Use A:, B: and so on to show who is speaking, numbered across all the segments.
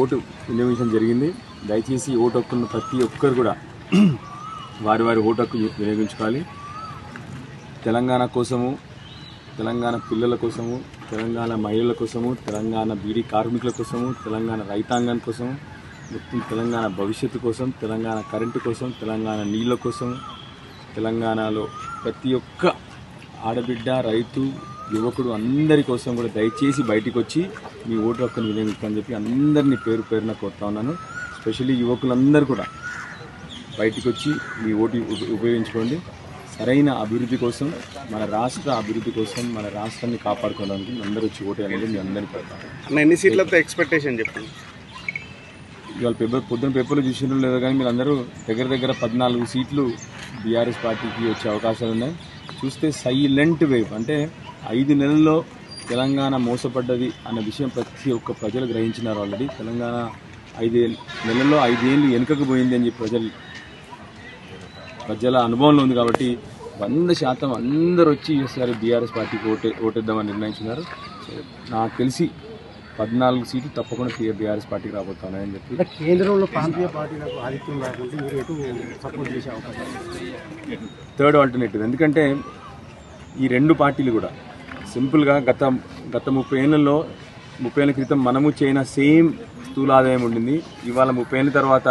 A: Vote వినియోగించడం జరిగింది. దయచేసి ఓటు హక్కున్న ప్రతి ఒక్కరు కూడా వారి ఓటు హక్కు వినియోగించుకోవాలి. తెలంగాణ కోసము, తెలంగాణ పిల్లల కోసము, తెలంగాణ మహిళల కోసము, తెలంగాణ బీడీ కార్మికుల కోసము, తెలంగాణ రైతాంగం కోసము, మొత్తం తెలంగాణ భవిష్యత్తు కోసం, తెలంగాణ కరెంటు కోసం, తెలంగాణ నీళ్ళ కోసం, తెలంగాణలో ప్రతి ఒక్క ఆడబిడ్డ, రైతు, యువకుడు అందరి కోసం కూడా దయచేసి బయటికి వచ్చి మీ ఓటు హక్కును వినియోగించాలని చెప్పి అందరినీ పేరు పేరున కోరుతా ఉన్నాను. స్పెషల్లీ యువకులందరూ కూడా బయటికి వచ్చి మీ ఓటు ఉపయోగించుకోండి. సరైన అభివృద్ధి కోసం, మన రాష్ట్ర అభివృద్ధి కోసం, మన రాష్ట్రాన్ని కాపాడుకోవడానికి అందరూ వచ్చి ఓటు అనేది మీ అందరినీ పెడతారు.
B: ఎన్ని సీట్లతో ఎక్స్పెక్టేషన్ చెప్పండి.
A: ఇవాళ పొద్దున పేపర్లు చూసినట్లు లేదు కానీ మీరు అందరూ దగ్గర 14 సీట్లు బీఆర్ఎస్ పార్టీకి వచ్చే అవకాశాలు ఉన్నాయి. చూస్తే సైలెంట్ వేవ్, అంటే 5 నెలల్లో తెలంగాణ మోసపడ్డది అన్న విషయం ప్రతి ఒక్క ప్రజలు గ్రహించినారు ఆల్రెడీ. తెలంగాణ 5 నెలల్లో 5 ఏళ్ళు వెనుకకు పోయింది అని చెప్పి ప్రజల అనుభవంలో ఉంది. కాబట్టి 100% అందరూ వచ్చి ఈసారి బీఆర్ఎస్ పార్టీకి ఓటేద్దామని నిర్ణయించున్నారు. సో నాకు తెలిసి 14 సీట్లు తప్పకుండా బీఆర్ఎస్ పార్టీకి రాబోతున్నాయని చెప్పి.
C: కేంద్రంలో ప్రాంతీయ పార్టీలకు ఆధిక్యం రాకుంటే మీరు ఎటు సపోర్ట్ చేసే అవకాశం?
A: Third alternative. ఎందుకంటే ఈ రెండు పార్టీలు కూడా సింపుల్గా గత 30 ఏళ్ళ క్రితం మనము చైనా సేమ్ స్థూల ఆదాయం ఉండింది. ఇవాళ 30 ఏళ్ళ తర్వాత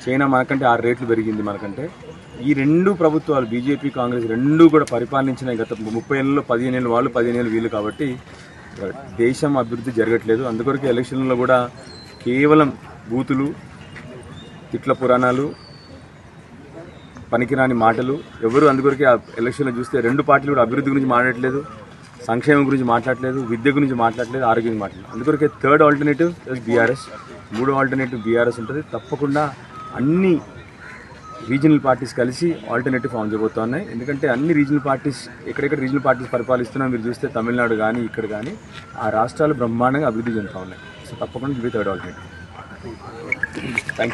A: చైనా మనకంటే 6 రెట్లు పెరిగింది మనకంటే. ఈ రెండు ప్రభుత్వాలు బీజేపీ, కాంగ్రెస్ రెండూ కూడా పరిపాలించిన గత 30 ఏళ్ళలో 15 ఏళ్ళు వాళ్ళు, 15 ఏళ్ళు వీళ్ళు. కాబట్టి దేశం అభివృద్ధి జరగట్లేదు. అందుకొరకే ఎలక్షన్లలో కూడా కేవలం బూతులు, తిట్ల పురాణాలు, పనికిరాని మాటలు. ఎవరు అందుకొరకే ఎలక్షన్లో చూస్తే రెండు పార్టీలు కూడా అభివృద్ధి గురించి మాట్లాడట్లేదు, సంక్షేమం గురించి మాట్లాడలేదు, విద్య గురించి మాట్లాడలేదు, ఆరోగ్యం గురించి మాట్లాడలేదు. అందుకొరకే థర్డ్ ఆల్టర్నేటివ్ బీఆర్ఎస్, మూడో ఆల్టర్నేటివ్ బీఆర్ఎస్ ఉంటుంది. తప్పకుండా అన్ని రీజనల్ పార్టీస్ కలిసి ఆల్టర్నేటివ్ ఫామ్ చేయబోతా ఉన్నాయి. ఎందుకంటే అన్ని రీజనల్ పార్టీస్ ఎక్కడెక్కడ రీజనల్ పార్టీస్ పరిపాలిస్తున్నా మీరు చూస్తే తమిళనాడు కానీ ఇక్కడ కానీ ఆ రాష్ట్రాలు బ్రహ్మాండంగా అభివృద్ధి చెందుతూ ఉన్నాయి. సో తప్పకుండా ఇది థర్డ్ ఆల్టర్నేటివ్. Thank you.